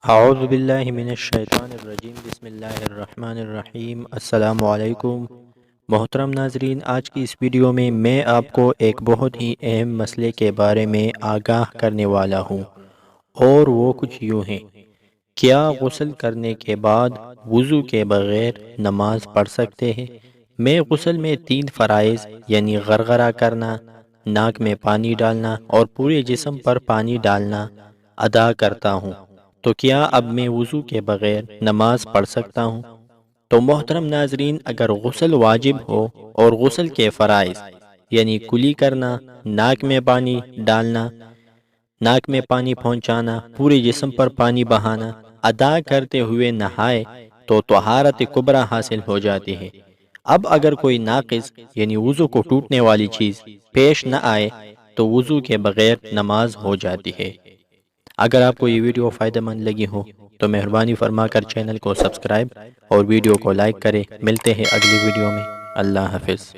اعوذ باللہ من الشیطان الرجیم بسم اللہ الرحمن الرحیم۔ السلام علیکم محترم ناظرین، آج کی اس ویڈیو میں آپ کو ایک بہت ہی اہم مسئلے کے بارے میں آگاہ کرنے والا ہوں، اور وہ کچھ یوں ہے: کیا غسل کرنے کے بعد وضو کے بغیر نماز پڑھ سکتے ہیں؟ میں غسل میں 3 فرائض یعنی غرغرہ کرنا، ناک میں پانی ڈالنا اور پورے جسم پر پانی ڈالنا ادا کرتا ہوں، تو کیا اب میں وضو کے بغیر نماز پڑھ سکتا ہوں؟ تو محترم ناظرین، اگر غسل واجب ہو اور غسل کے فرائض یعنی کلی کرنا، ناک میں پانی ڈالنا، ناک میں پانی پہنچانا، پورے جسم پر پانی بہانا ادا کرتے ہوئے نہائے تو طہارت کبریٰ حاصل ہو جاتی ہے۔ اب اگر کوئی ناقص یعنی وضو کو ٹوٹنے والی چیز پیش نہ آئے تو وضو کے بغیر نماز ہو جاتی ہے۔ اگر آپ کو یہ ویڈیو فائدہ مند لگی ہو تو مہربانی فرما کر چینل کو سبسکرائب اور ویڈیو کو لائک کریں۔ ملتے ہیں اگلی ویڈیو میں۔ اللہ حافظ۔